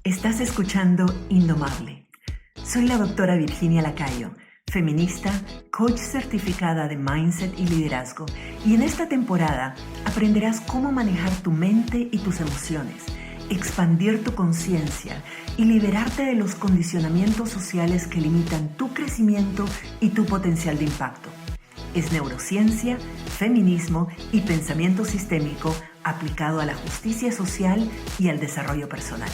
Estás escuchando Indomable. Soy la doctora Virginia Lacayo, feminista, coach certificada de mindset y liderazgo, y en esta temporada aprenderás cómo manejar tu mente y tus emociones, expandir tu conciencia y liberarte de los condicionamientos sociales que limitan tu crecimiento y tu potencial de impacto. Es neurociencia, feminismo y pensamiento sistémico aplicado a la justicia social y al desarrollo personal.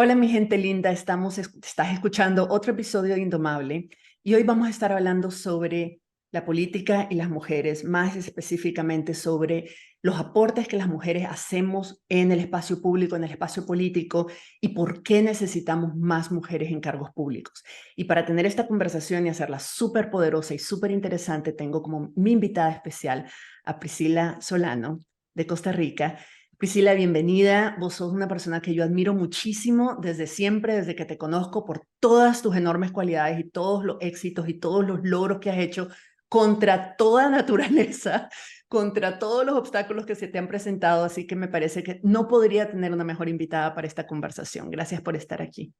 Hola mi gente linda, estás escuchando otro episodio de Indomable y hoy vamos a estar hablando sobre la política y las mujeres, más específicamente sobre los aportes que las mujeres hacemos en el espacio público, en el espacio político y por qué necesitamos más mujeres en cargos públicos. Y para tener esta conversación y hacerla súper poderosa y súper interesante, tengo como mi invitada especial a Priscila Solano de Costa Rica. Priscila, bienvenida. Vos sos una persona que yo admiro muchísimo desde siempre, desde que te conozco, por todas tus enormes cualidades y todos los éxitos y todos los logros que has hecho contra toda naturaleza, contra todos los obstáculos que se te han presentado. Así que me parece que no podría tener una mejor invitada para esta conversación. Gracias por estar aquí.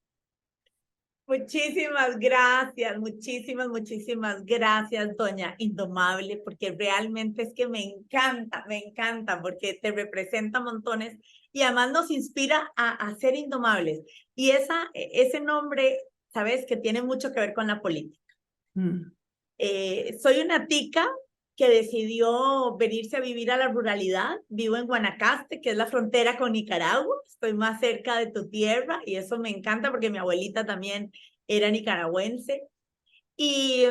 Muchísimas gracias, doña Indomable, porque realmente es que me encanta, porque te representa montones y además nos inspira a ser indomables. Y ese nombre, sabes, que tiene mucho que ver con la política. Soy una tica que decidió venirse a vivir a la ruralidad. Vivo en Guanacaste, que es la frontera con Nicaragua. Estoy más cerca de tu tierra y eso me encanta porque mi abuelita también era nicaragüense. Y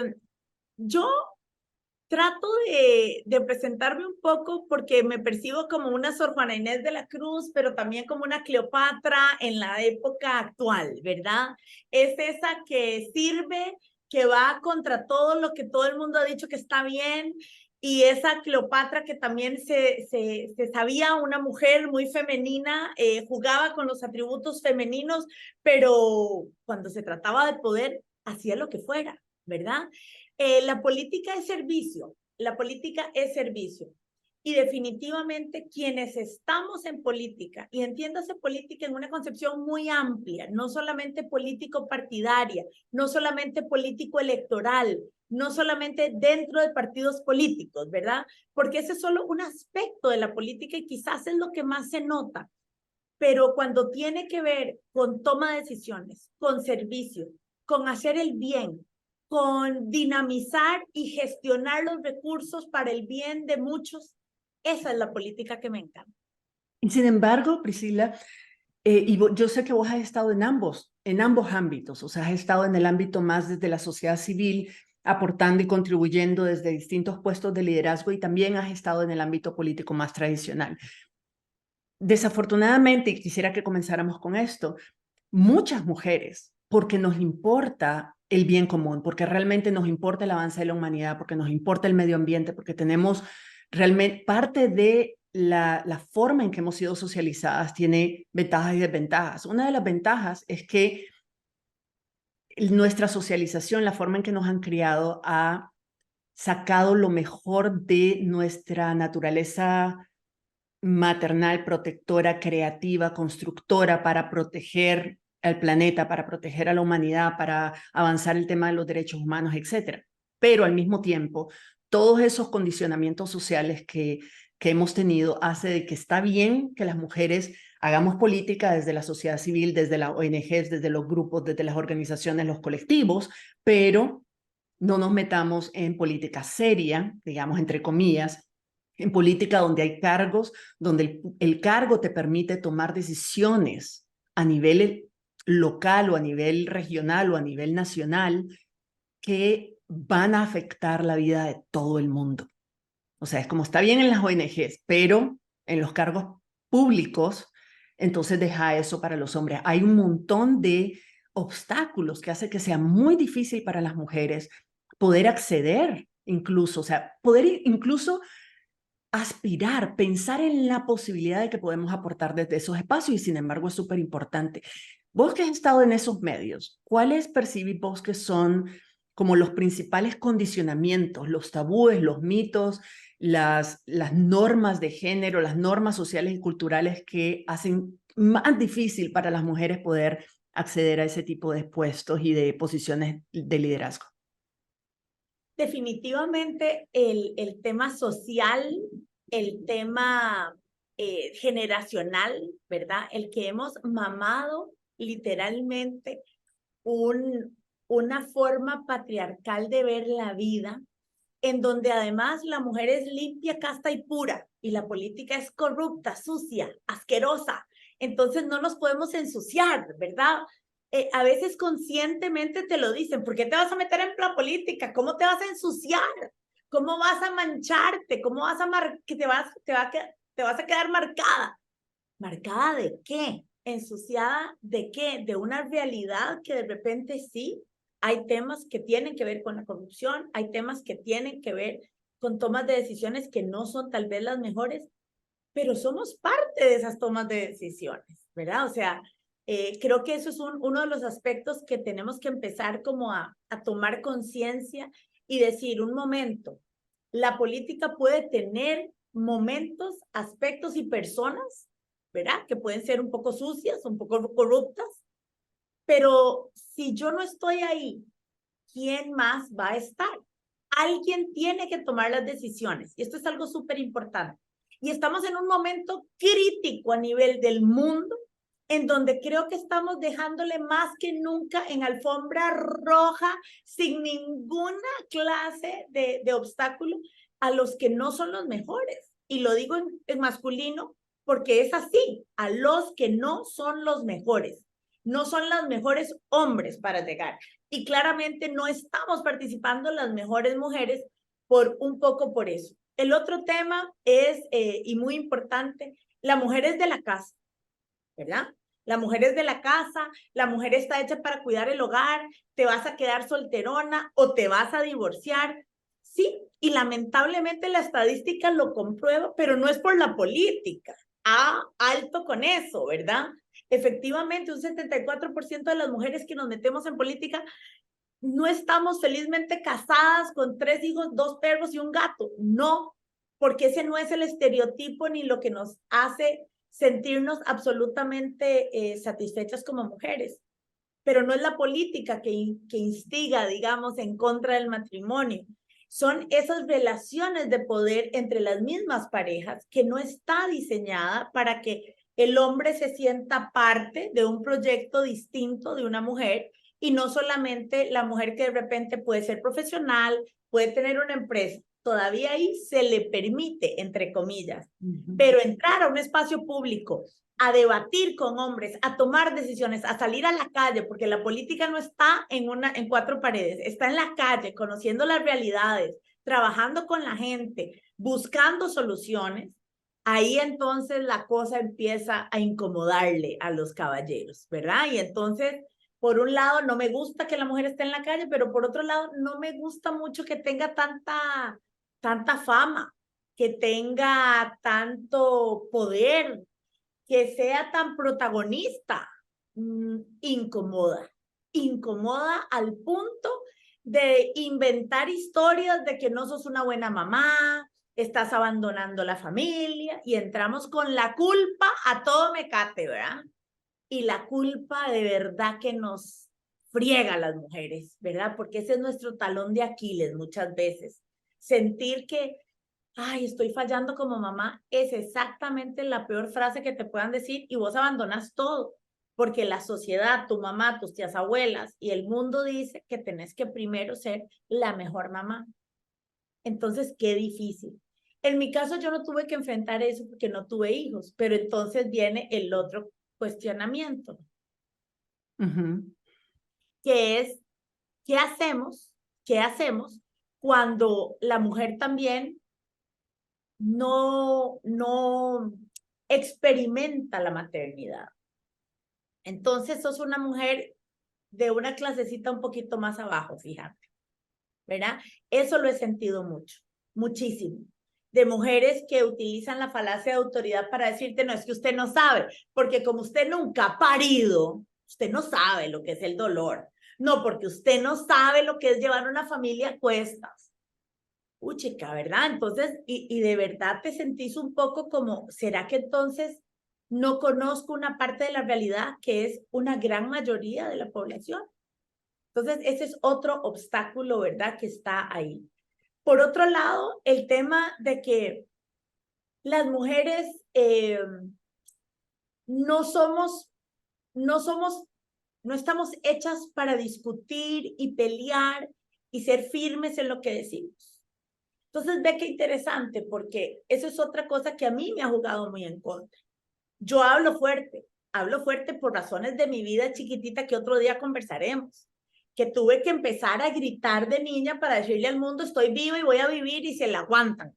yo trato de presentarme un poco porque me percibo como una Sor Juana Inés de la Cruz, pero también como una Cleopatra en la época actual, ¿verdad? Es esa que sirve, que va contra todo lo que todo el mundo ha dicho que está bien, y esa Cleopatra que también se sabía una mujer muy femenina, jugaba con los atributos femeninos, pero cuando se trataba de poder, hacía lo que fuera, ¿verdad? La política es servicio, la política es servicio. Y definitivamente quienes estamos en política, y entiéndase política en una concepción muy amplia, no solamente político partidaria, no solamente político electoral, no solamente dentro de partidos políticos, ¿verdad? Porque ese es solo un aspecto de la política y quizás es lo que más se nota. Pero cuando tiene que ver con toma de decisiones, con servicio, con hacer el bien, con dinamizar y gestionar los recursos para el bien de muchos, esa es la política que me encanta. Y sin embargo, Priscila, yo sé que vos has estado en ambos ámbitos, o sea, has estado en el ámbito más desde la sociedad civil, aportando y contribuyendo desde distintos puestos de liderazgo, y también has estado en el ámbito político más tradicional. Desafortunadamente, y quisiera que comenzáramos con esto, muchas mujeres, porque nos importa el bien común, porque realmente nos importa el avance de la humanidad, porque nos importa el medio ambiente, porque tenemos realmente parte de la forma en que hemos sido socializadas tiene ventajas y desventajas. Una de las ventajas es que nuestra socialización, la forma en que nos han criado, ha sacado lo mejor de nuestra naturaleza maternal, protectora, creativa, constructora para proteger al planeta, para proteger a la humanidad, para avanzar el tema de los derechos humanos, etc. Pero al mismo tiempo, todos esos condicionamientos sociales que hemos tenido hace de que está bien que las mujeres hagamos política desde la sociedad civil, desde las ONGs, desde los grupos, desde las organizaciones, los colectivos, pero no nos metamos en política seria, digamos, entre comillas, en política donde hay cargos, donde el cargo te permite tomar decisiones a nivel local o a nivel regional o a nivel nacional que van a afectar la vida de todo el mundo. O sea, es como está bien en las ONGs, pero en los cargos públicos, entonces deja eso para los hombres. Hay un montón de obstáculos que hace que sea muy difícil para las mujeres poder acceder incluso, o sea, poder incluso aspirar, pensar en la posibilidad de que podemos aportar desde esos espacios, y sin embargo es súper importante. Vos que has estado en esos medios, ¿cuáles percibís vos que son como los principales condicionamientos, los tabúes, los mitos, las normas de género, las normas sociales y culturales que hacen más difícil para las mujeres poder acceder a ese tipo de puestos y de posiciones de liderazgo. Definitivamente el tema social, el tema generacional, ¿verdad? El que hemos mamado literalmente una forma patriarcal de ver la vida, en donde además la mujer es limpia, casta y pura, y la política es corrupta, sucia, asquerosa. Entonces no nos podemos ensuciar, ¿verdad? A veces conscientemente te lo dicen, ¿por qué te vas a meter en la política? ¿Cómo te vas a ensuciar? ¿Cómo vas a mancharte? ¿Cómo vas a que te vas a quedar marcada? ¿Marcada de qué? ¿Ensuciada de qué? De una realidad que de repente sí, hay temas que tienen que ver con la corrupción, hay temas que tienen que ver con tomas de decisiones que no son tal vez las mejores, pero somos parte de esas tomas de decisiones, ¿verdad? O sea, creo que eso es uno de los aspectos que tenemos que empezar como a tomar conciencia y decir, un momento, la política puede tener momentos, aspectos y personas, ¿verdad? Que pueden ser un poco sucias, un poco corruptas, pero si yo no estoy ahí, ¿quién más va a estar? Alguien tiene que tomar las decisiones y esto es algo súper importante. Y estamos en un momento crítico a nivel del mundo en donde creo que estamos dejándole más que nunca en alfombra roja, sin ninguna clase de obstáculo, a los que no son los mejores. Y lo digo en masculino porque es así, a los que no son los mejores. No son los mejores hombres para llegar. Y claramente no estamos participando las mejores mujeres un poco por eso. El otro tema es, y muy importante, la mujer es de la casa, ¿verdad? La mujer es de la casa, la mujer está hecha para cuidar el hogar, te vas a quedar solterona o te vas a divorciar. Sí, y lamentablemente la estadística lo comprueba, pero no es por la política. Alto con eso, ¿verdad? Efectivamente, un 74% de las mujeres que nos metemos en política no estamos felizmente casadas con 3 hijos, 2 perros y un gato. No, porque ese no es el estereotipo ni lo que nos hace sentirnos absolutamente satisfechas como mujeres. Pero no es la política que instiga, digamos, en contra del matrimonio. Son esas relaciones de poder entre las mismas parejas que no está diseñada para que el hombre se sienta parte de un proyecto distinto de una mujer y no solamente la mujer que de repente puede ser profesional, puede tener una empresa. Todavía ahí se le permite, entre comillas, pero entrar a un espacio público, a debatir con hombres, a tomar decisiones, a salir a la calle, porque la política no está en 4 paredes, está en la calle, conociendo las realidades, trabajando con la gente, buscando soluciones. Ahí entonces la cosa empieza a incomodarle a los caballeros, ¿verdad? Y entonces, por un lado, no me gusta que la mujer esté en la calle, pero por otro lado, no me gusta mucho que tenga tanta fama, que tenga tanto poder, que sea tan protagonista. Incomoda al punto de inventar historias de que no sos una buena mamá, estás abandonando la familia y entramos con la culpa a todo mecate, ¿verdad? Y la culpa de verdad que nos friega a las mujeres, ¿verdad? Porque ese es nuestro talón de Aquiles muchas veces. Sentir que ay, estoy fallando como mamá, es exactamente la peor frase que te puedan decir y vos abandonas todo, porque la sociedad, tu mamá, tus tías abuelas y el mundo dice que tenés que primero ser la mejor mamá. Entonces, qué difícil. En mi caso, yo no tuve que enfrentar eso porque no tuve hijos, pero entonces viene el otro cuestionamiento, que es, ¿qué hacemos? ¿Qué hacemos cuando la mujer también no experimenta la maternidad? Entonces sos una mujer de una clasecita un poquito más abajo, fíjate, ¿verdad? Eso lo he sentido mucho, muchísimo. De mujeres que utilizan la falacia de autoridad para decirte, no, es que usted no sabe, porque como usted nunca ha parido, usted no sabe lo que es el dolor. No, porque usted no sabe lo que es llevar una familia a cuestas. Chica, ¿verdad? Entonces, y de verdad te sentís un poco como, ¿será que entonces no conozco una parte de la realidad que es una gran mayoría de la población? Entonces, ese es otro obstáculo, ¿verdad? Que está ahí. Por otro lado, el tema de que las mujeres no somos, no somos, no estamos hechas para discutir y pelear y ser firmes en lo que decimos. Entonces, ve qué interesante, porque eso es otra cosa que a mí me ha jugado muy en contra. Yo hablo fuerte por razones de mi vida chiquitita que otro día conversaremos, que tuve que empezar a gritar de niña para decirle al mundo, estoy viva y voy a vivir y se la aguantan.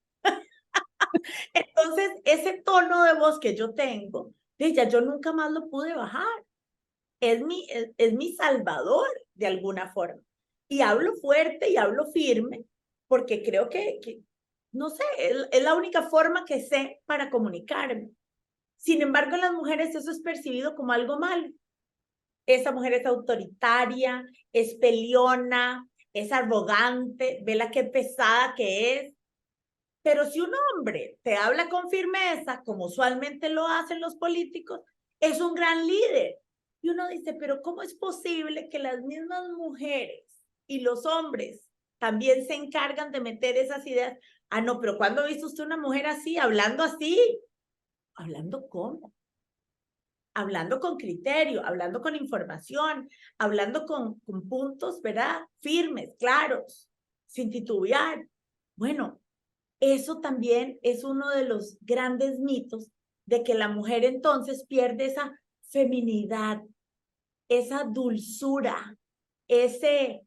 Entonces, ese tono de voz que yo tengo, ya yo nunca más lo pude bajar. Es mi salvador de alguna forma. Y hablo fuerte y hablo firme porque creo que no sé, es la única forma que sé para comunicarme. Sin embargo, en las mujeres eso es percibido como algo malo. Esa mujer es autoritaria, es peleona, es arrogante, ve la que pesada que es. Pero si un hombre te habla con firmeza, como usualmente lo hacen los políticos, es un gran líder. Y uno dice, pero ¿cómo es posible que las mismas mujeres y los hombres también se encargan de meter esas ideas? Ah, no, pero ¿cuándo ha visto usted una mujer así, hablando así? ¿Hablando cómo? Hablando con criterio, hablando con información, hablando con puntos, ¿verdad? Firmes, claros, sin titubear. Bueno, eso también es uno de los grandes mitos de que la mujer entonces pierde esa feminidad, esa dulzura, ese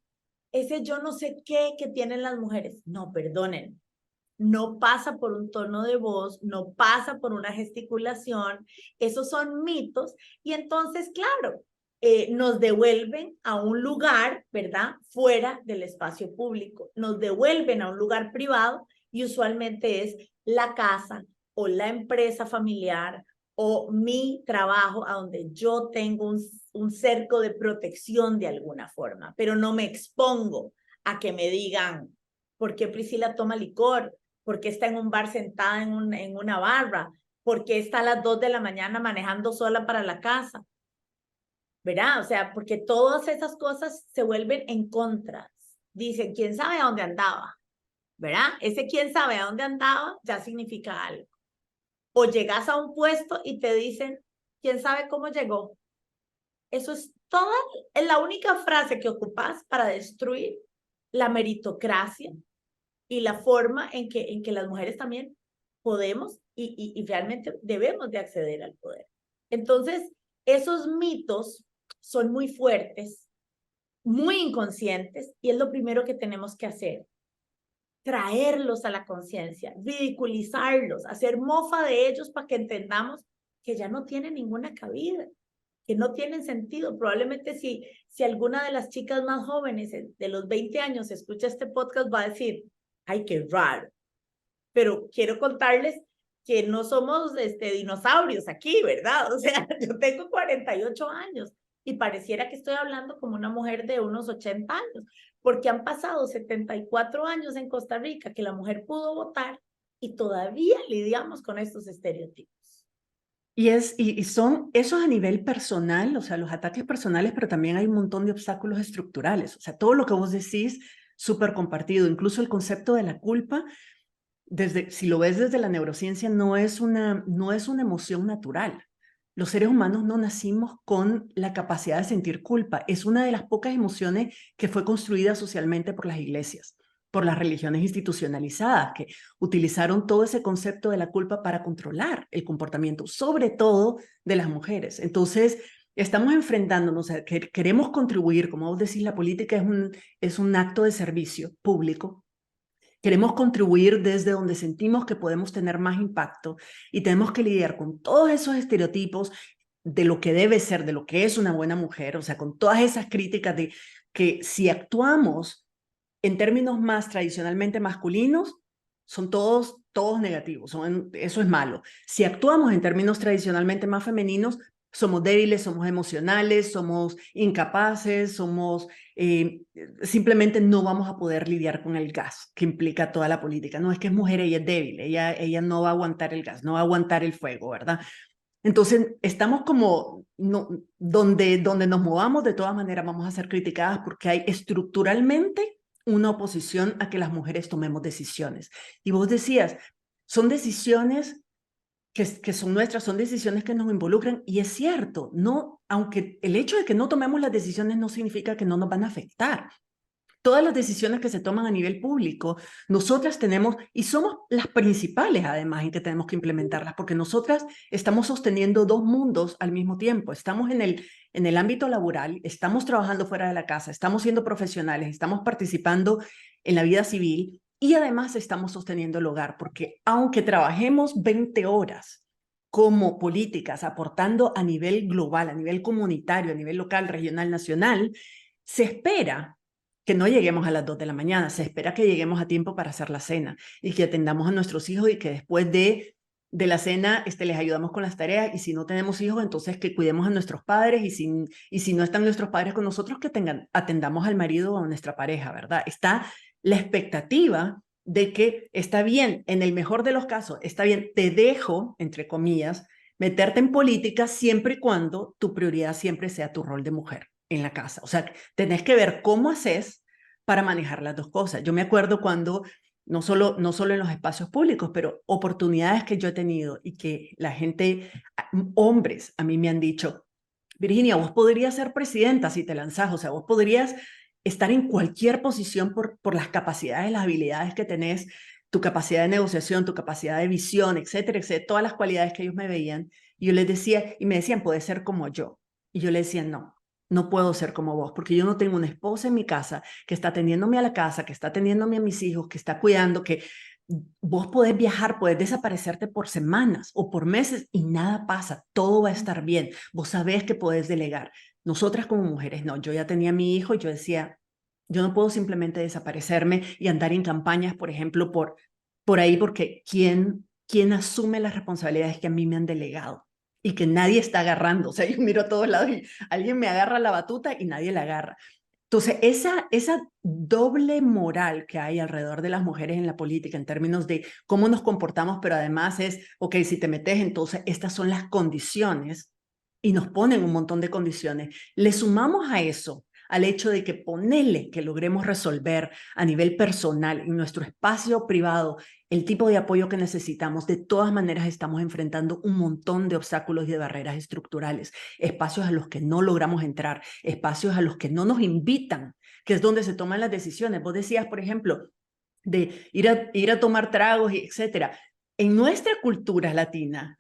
yo no sé qué que tienen las mujeres. No, perdonen, no pasa por un tono de voz, no pasa por una gesticulación, esos son mitos y entonces, claro, nos devuelven a un lugar, ¿verdad? Fuera del espacio público, nos devuelven a un lugar privado y usualmente es la casa o la empresa familiar o mi trabajo a donde yo tengo un cerco de protección de alguna forma, pero no me expongo a que me digan, ¿por qué Priscila toma licor? ¿Por qué está en un bar sentada en una barra? ¿Por qué está a las 2 de la mañana manejando sola para la casa? ¿Verdad? O sea, porque todas esas cosas se vuelven en contra. Dicen, ¿quién sabe a dónde andaba? ¿Verdad? Ese quién sabe a dónde andaba ya significa algo. O llegas a un puesto y te dicen, ¿quién sabe cómo llegó? Eso es la única frase que ocupas para destruir la meritocracia y la forma en que las mujeres también podemos y realmente debemos de acceder al poder. Entonces, esos mitos son muy fuertes, muy inconscientes, y es lo primero que tenemos que hacer. Traerlos a la conciencia, ridiculizarlos, hacer mofa de ellos para que entendamos que ya no tienen ninguna cabida, que no tienen sentido. Probablemente si alguna de las chicas más jóvenes de los 20 años escucha este podcast va a decir, ay, qué raro. Pero quiero contarles que no somos dinosaurios aquí, ¿verdad? O sea, yo tengo 48 años y pareciera que estoy hablando como una mujer de unos 80 años, porque han pasado 74 años en Costa Rica que la mujer pudo votar y todavía lidiamos con estos estereotipos. Y son esos a nivel personal, o sea, los ataques personales, pero también hay un montón de obstáculos estructurales. O sea, todo lo que vos decís, súper compartido. Incluso el concepto de la culpa, si lo ves desde la neurociencia, no es una emoción natural. Los seres humanos no nacimos con la capacidad de sentir culpa. Es una de las pocas emociones que fue construida socialmente por las iglesias, por las religiones institucionalizadas, que utilizaron todo ese concepto de la culpa para controlar el comportamiento, sobre todo de las mujeres. Entonces, estamos enfrentándonos a que queremos contribuir, como vos decís, la política es un acto de servicio público. Queremos contribuir desde donde sentimos que podemos tener más impacto y tenemos que lidiar con todos esos estereotipos de lo que debe ser, de lo que es una buena mujer, o sea, con todas esas críticas de que si actuamos en términos más tradicionalmente masculinos, son todos negativos, eso es malo. Si actuamos en términos tradicionalmente más femeninos, somos débiles, somos emocionales, somos incapaces, simplemente no vamos a poder lidiar con el gas que implica toda la política. No es que es mujer, ella es débil, ella no va a aguantar el gas, no va a aguantar el fuego, ¿verdad? Entonces, estamos como, no, donde nos movamos, de todas maneras vamos a ser criticadas porque hay estructuralmente una oposición a que las mujeres tomemos decisiones. Y vos decías, son decisiones que son nuestras, son decisiones que nos involucran, y es cierto, no, aunque el hecho de que no tomemos las decisiones no significa que no nos van a afectar. Todas las decisiones que se toman a nivel público, nosotras tenemos, y somos las principales además en que tenemos que implementarlas, porque nosotras estamos sosteniendo dos mundos al mismo tiempo. Estamos en el ámbito laboral, estamos trabajando fuera de la casa, estamos siendo profesionales, estamos participando en la vida civil y además estamos sosteniendo el hogar, porque aunque trabajemos 20 horas como políticas, aportando a nivel global, a nivel comunitario, a nivel local, regional, nacional, se espera que no lleguemos a las 2 de la mañana, se espera que lleguemos a tiempo para hacer la cena y que atendamos a nuestros hijos y que después de la cena les ayudamos con las tareas, y si no tenemos hijos, entonces que cuidemos a nuestros padres, y si no están nuestros padres con nosotros, que atendamos al marido o a nuestra pareja, ¿verdad? Está la expectativa de que está bien, en el mejor de los casos, está bien, te dejo, entre comillas, meterte en política siempre y cuando tu prioridad siempre sea tu rol de mujer en la casa. O sea, tenés que ver cómo haces para manejar las dos cosas. Yo me acuerdo cuando, no solo en los espacios públicos, pero oportunidades que yo he tenido y que la gente, hombres, a mí me han dicho, Virginia, vos podrías ser presidenta si te lanzás, o sea, vos podrías estar en cualquier posición por las capacidades, las habilidades que tenés, tu capacidad de negociación, tu capacidad de visión, etcétera, etcétera, todas las cualidades que ellos me veían. Y yo les decía, y me decían, puedes ser como yo. Y yo les decía, no, no puedo ser como vos, porque yo no tengo una esposa en mi casa que está atendiéndome a la casa, que está atendiéndome a mis hijos, que está cuidando, que vos podés viajar, podés desaparecerte por semanas o por meses y nada pasa, todo va a estar bien. Vos sabés que podés delegar. Nosotras como mujeres, no, yo ya tenía a mi hijo y yo decía, yo no puedo simplemente desaparecerme y andar en campañas, por ejemplo, por ahí, porque ¿quién asume las responsabilidades que a mí me han delegado? Y que nadie está agarrando. O sea, yo miro a todos lados y alguien me agarra la batuta y nadie la agarra. Entonces, esa doble moral que hay alrededor de las mujeres en la política en términos de cómo nos comportamos, pero además es, ok, si te metes, entonces estas son las condiciones, y nos ponen un montón de condiciones. Le sumamos a eso al hecho de que ponele que logremos resolver a nivel personal en nuestro espacio privado el tipo de apoyo que necesitamos. De todas maneras estamos enfrentando un montón de obstáculos y de barreras estructurales, espacios a los que no logramos entrar, espacios a los que no nos invitan, que es donde se toman las decisiones. Vos decías, por ejemplo, de ir a tomar tragos, etcétera. En nuestra cultura latina,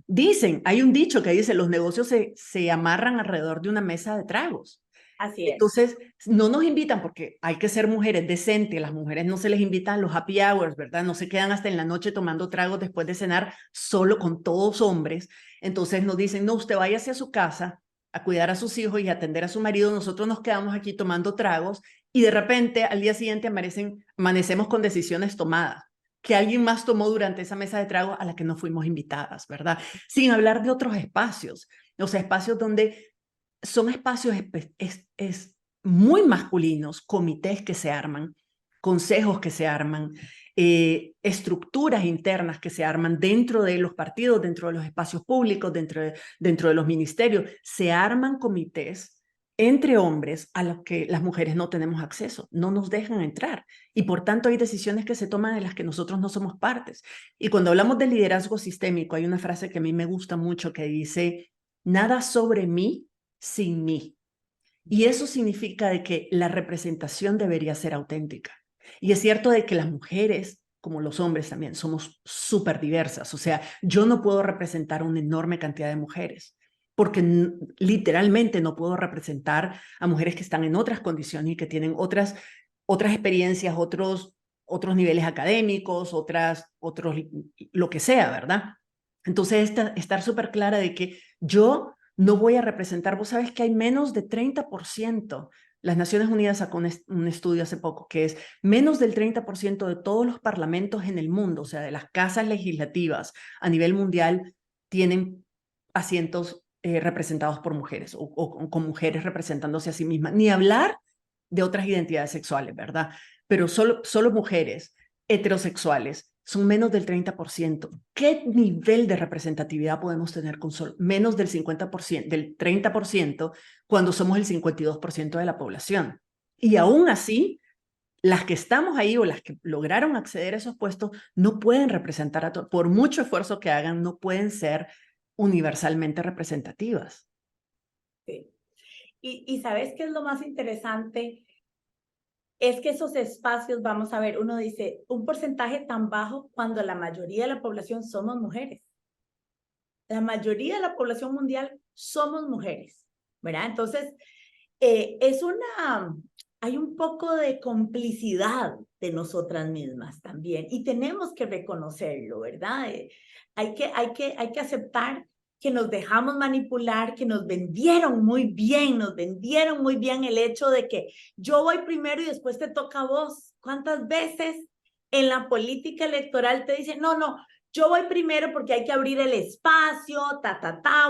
hay un dicho que dice, los negocios se amarran alrededor de una mesa de tragos. Así es. Entonces, no nos invitan porque hay que ser mujeres decentes. Las mujeres no se les invitan a los happy hours, ¿verdad? No se quedan hasta en la noche tomando tragos después de cenar solo con todos hombres. Entonces nos dicen, no, usted vaya hacia su casa a cuidar a sus hijos y a atender a su marido. Nosotros nos quedamos aquí tomando tragos, y de repente al día siguiente amanecemos con decisiones tomadas que alguien más tomó durante esa mesa de tragos a la que no fuimos invitadas, ¿verdad? Sin hablar de otros espacios, o sea, espacios donde son espacios muy masculinos, comités que se arman, consejos que se arman, estructuras internas que se arman dentro de los partidos, dentro de los espacios públicos, dentro de los ministerios. Se arman comités entre hombres a los que las mujeres no tenemos acceso, no nos dejan entrar, y por tanto hay decisiones que se toman de las que nosotros no somos partes. Y cuando hablamos de liderazgo sistémico, hay una frase que a mí me gusta mucho que dice, nada sobre mí sin mí. Y eso significa de que la representación debería ser auténtica. Y es cierto de que las mujeres, como los hombres también, somos súper diversas. O sea, yo no puedo representar una enorme cantidad de mujeres, porque literalmente no puedo representar a mujeres que están en otras condiciones y que tienen otras experiencias, otros niveles académicos, lo que sea, ¿verdad? Entonces, estar súper clara de que yo no voy a representar. Vos sabes que hay menos de 30%. Las Naciones Unidas sacó un estudio hace poco que es menos del 30% de todos los parlamentos en el mundo, o sea, de las casas legislativas a nivel mundial, tienen asientos representados por mujeres o con mujeres representándose a sí mismas, ni hablar de otras identidades sexuales, ¿verdad? Pero solo mujeres heterosexuales son menos del 30%. ¿Qué nivel de representatividad podemos tener con menos del 50%, del 30% cuando somos el 52% de la población? Y aún así, las que estamos ahí o las que lograron acceder a esos puestos no pueden representar a todos. Por mucho esfuerzo que hagan, no pueden ser universalmente representativas. Sí. Y ¿sabes qué es lo más interesante? Es que esos espacios, vamos a ver, uno dice, un porcentaje tan bajo cuando la mayoría de la población somos mujeres. La mayoría de la población mundial somos mujeres, ¿verdad? Entonces, hay un poco de complicidad de nosotras mismas también y tenemos que reconocerlo, ¿verdad? Hay que aceptar que nos dejamos manipular, que nos vendieron muy bien el hecho de que yo voy primero y después te toca a vos. ¿Cuántas veces en la política electoral te dicen, no, no, yo voy primero porque hay que abrir el espacio,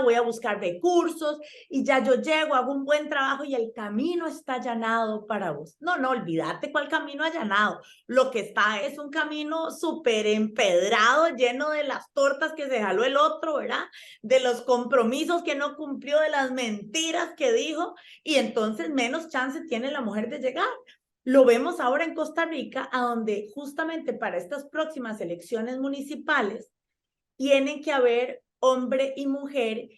voy a buscar recursos y ya yo llego, hago un buen trabajo y el camino está allanado para vos? No, no, olvídate cuál camino allanado. Lo que está es un camino súper empedrado, lleno de las tortas que se jaló el otro, ¿verdad? De los compromisos que no cumplió, de las mentiras que dijo, y entonces menos chance tiene la mujer de llegar. Lo vemos ahora en Costa Rica, a donde justamente para estas próximas elecciones municipales tienen que haber hombre y mujer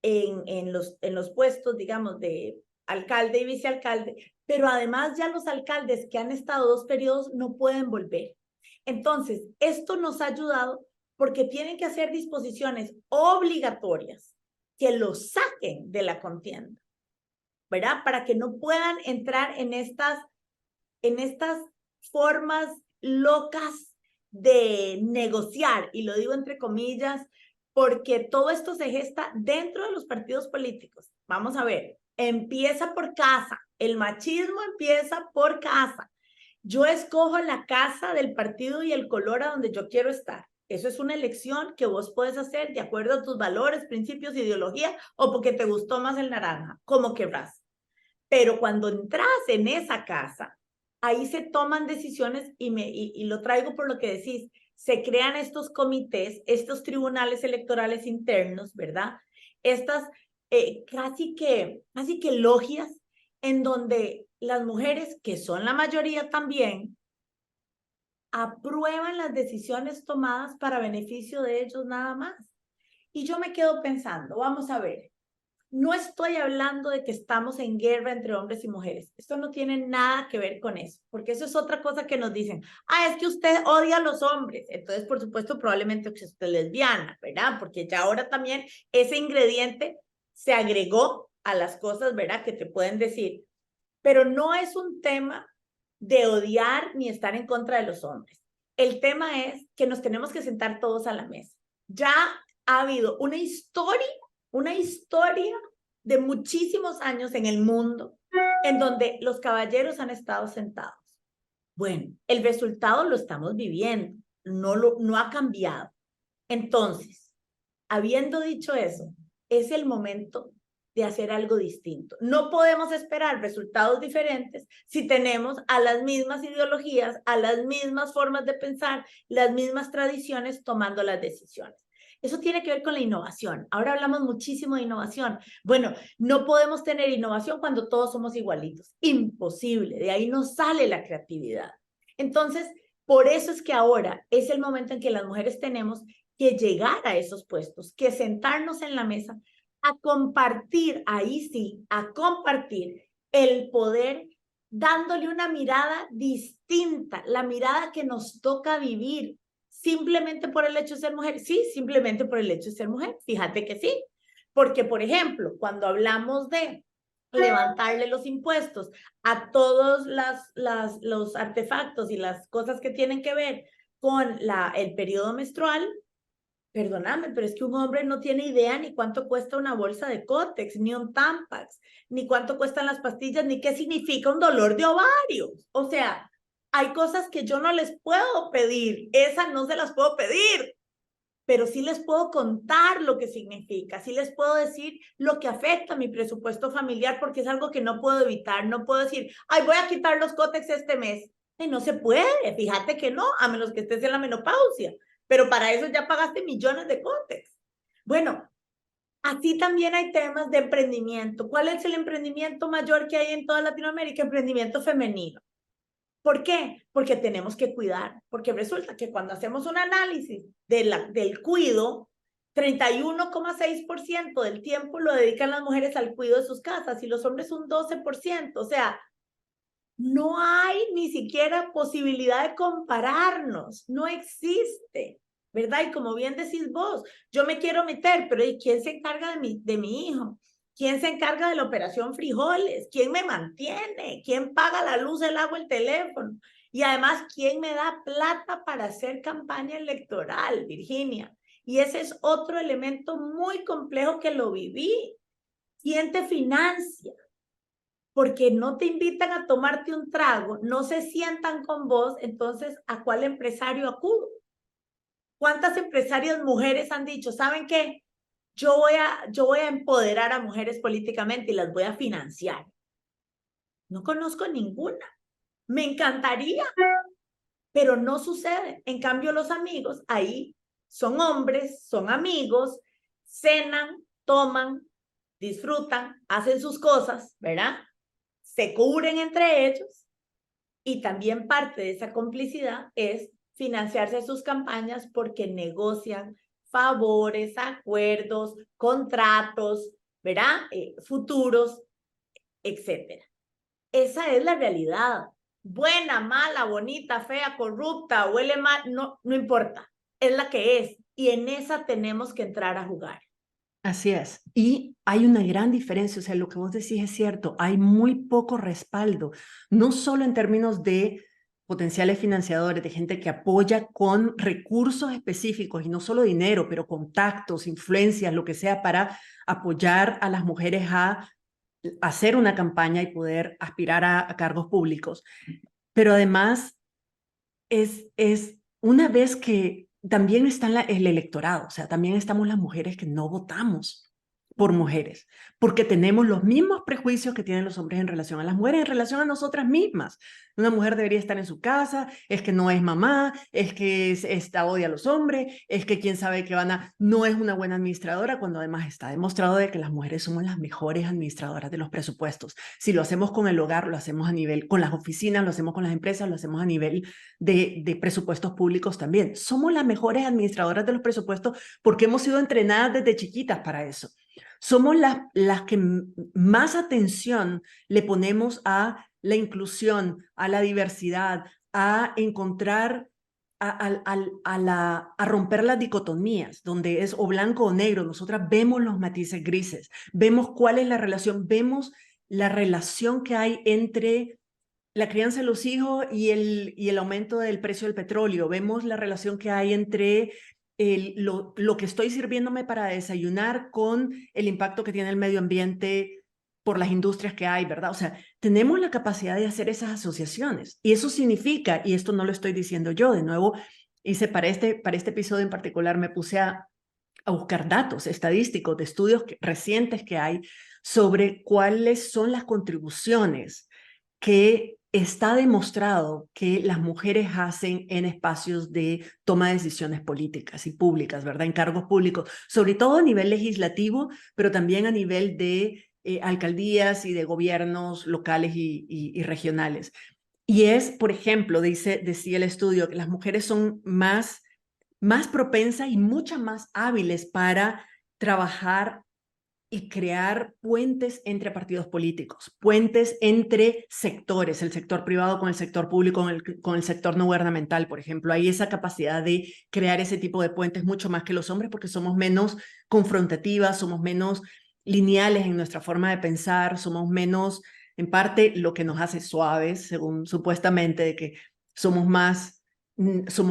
en los puestos, digamos, de alcalde y vicealcalde, pero además ya los alcaldes que han estado 2 periodos no pueden volver. Entonces, esto nos ha ayudado porque tienen que hacer disposiciones obligatorias que los saquen de la contienda, ¿verdad? Para que no puedan entrar en estas formas locas de negociar, y lo digo entre comillas, porque todo esto se gesta dentro de los partidos políticos. Vamos a ver, empieza por casa, el machismo empieza por casa. Yo escojo la casa del partido y el color a donde yo quiero estar. Eso es una elección que vos puedes hacer de acuerdo a tus valores, principios, ideología, o porque te gustó más el naranja, como querrás. Pero cuando entras en esa casa, ahí se toman decisiones y lo traigo por lo que decís, se crean estos comités, estos tribunales electorales internos, ¿verdad? Estas casi que logias en donde las mujeres, que son la mayoría también, aprueban las decisiones tomadas para beneficio de ellos nada más. Y yo me quedo pensando, vamos a ver, no estoy hablando de que estamos en guerra entre hombres y mujeres. Esto no tiene nada que ver con eso, porque eso es otra cosa que nos dicen. Ah, es que usted odia a los hombres. Entonces, por supuesto, probablemente que usted es lesbiana, ¿verdad? Porque ya ahora también ese ingrediente se agregó a las cosas, ¿verdad? Que te pueden decir. Pero no es un tema de odiar ni estar en contra de los hombres. El tema es que nos tenemos que sentar todos a la mesa. Ya ha habido una historia de muchísimos años en el mundo en donde los caballeros han estado sentados. Bueno, el resultado lo estamos viviendo, no ha cambiado. Entonces, habiendo dicho eso, es el momento de hacer algo distinto. No podemos esperar resultados diferentes si tenemos a las mismas ideologías, a las mismas formas de pensar, las mismas tradiciones tomando las decisiones. Eso tiene que ver con la innovación. Ahora hablamos muchísimo de innovación. Bueno, no podemos tener innovación cuando todos somos igualitos. Imposible. De ahí no sale la creatividad. Entonces, por eso es que ahora es el momento en que las mujeres tenemos que llegar a esos puestos, que sentarnos en la mesa a compartir, ahí sí, a compartir el poder, dándole una mirada distinta, la mirada que nos toca vivir, simplemente por el hecho de ser mujer. Sí, simplemente por el hecho de ser mujer. Fíjate que sí. Porque, por ejemplo, cuando hablamos de levantarle los impuestos a todos los artefactos y las cosas que tienen que ver con el periodo menstrual, perdóname, pero es que un hombre no tiene idea ni cuánto cuesta una bolsa de Kotex, ni un Tampax, ni cuánto cuestan las pastillas, ni qué significa un dolor de ovarios. O sea, hay cosas que yo no les puedo pedir, esas no se las puedo pedir, pero sí les puedo contar lo que significa, sí les puedo decir lo que afecta a mi presupuesto familiar, porque es algo que no puedo evitar. No puedo decir, ay, voy a quitar los cótex este mes. No se puede, fíjate que no, a menos que estés en la menopausia, pero para eso ya pagaste millones de cótex. Bueno, así también hay temas de emprendimiento. ¿Cuál es el emprendimiento mayor que hay en toda Latinoamérica? Emprendimiento femenino. ¿Por qué? Porque tenemos que cuidar, porque resulta que cuando hacemos un análisis del cuido, 31,6% del tiempo lo dedican las mujeres al cuidado de sus casas y los hombres un 12%. O sea, no hay ni siquiera posibilidad de compararnos, no existe, ¿verdad? Y como bien decís vos, yo me quiero meter, pero ¿y quién se encarga de mi hijo? ¿Quién se encarga de la operación frijoles? ¿Quién me mantiene? ¿Quién paga la luz, el agua, el teléfono? Y además, ¿quién me da plata para hacer campaña electoral, Virginia? Y ese es otro elemento muy complejo que lo viví. ¿Quién te financia? Porque no te invitan a tomarte un trago, no se sientan con vos, entonces, ¿a cuál empresario acudo? ¿Cuántas empresarias mujeres han dicho, ¿saben qué? Yo voy a empoderar a mujeres políticamente y las voy a financiar? No conozco ninguna. Me encantaría, pero no sucede. En cambio, los amigos ahí son hombres, son amigos, cenan, toman, disfrutan, hacen sus cosas, ¿verdad? Se cubren entre ellos y también parte de esa complicidad es financiarse sus campañas porque negocian favores, acuerdos, contratos, ¿verdad? Futuros, etcétera. Esa es la realidad. Buena, mala, bonita, fea, corrupta, huele mal, no importa. Es la que es. Y en esa tenemos que entrar a jugar. Así es. Y hay una gran diferencia, o sea, lo que vos decís es cierto, hay muy poco respaldo, no solo en términos de potenciales financiadores, de gente que apoya con recursos específicos y no solo dinero, pero contactos, influencias, lo que sea, para apoyar a las mujeres a hacer una campaña y poder aspirar a cargos públicos. Pero además es una vez que también está el electorado, o sea, también estamos las mujeres que no votamos por mujeres, porque tenemos los mismos prejuicios que tienen los hombres en relación a las mujeres, en relación a nosotras mismas. Una mujer debería estar en su casa, es que no es mamá, es que odia a los hombres, es que quién sabe que no es una buena administradora, cuando además está demostrado de que las mujeres somos las mejores administradoras de los presupuestos. Si lo hacemos con el hogar, lo hacemos a nivel, con las oficinas, lo hacemos con las empresas, lo hacemos a nivel de presupuestos públicos también. Somos las mejores administradoras de los presupuestos porque hemos sido entrenadas desde chiquitas para eso. Somos las que más atención le ponemos a la inclusión, a la diversidad, a encontrar, a romper las dicotomías, donde es o blanco o negro. Nosotras vemos los matices grises, vemos cuál es la relación, vemos la relación que hay entre la crianza de los hijos y el aumento del precio del petróleo. Vemos la relación que hay entre lo que estoy sirviéndome para desayunar con el impacto que tiene el medio ambiente por las industrias que hay, ¿verdad? O sea, tenemos la capacidad de hacer esas asociaciones. Y eso significa, y esto no lo estoy diciendo yo, de nuevo, hice para este episodio en particular, me puse a buscar datos estadísticos de estudios recientes que hay sobre cuáles son las contribuciones que está demostrado que las mujeres hacen en espacios de toma de decisiones políticas y públicas, ¿verdad? En cargos públicos, sobre todo a nivel legislativo, pero también a nivel de alcaldías y de gobiernos locales y regionales. Y es, por ejemplo, decía el estudio, que las mujeres son más propensas y mucho más hábiles para trabajar y crear puentes entre partidos políticos, puentes entre sectores, el sector privado con el sector público, con el sector no gubernamental, por ejemplo. Hay esa capacidad de crear ese tipo de puentes mucho más que los hombres porque somos menos confrontativas, somos menos lineales en nuestra forma de pensar, somos menos, en parte, lo que nos hace suaves, según supuestamente, de que somos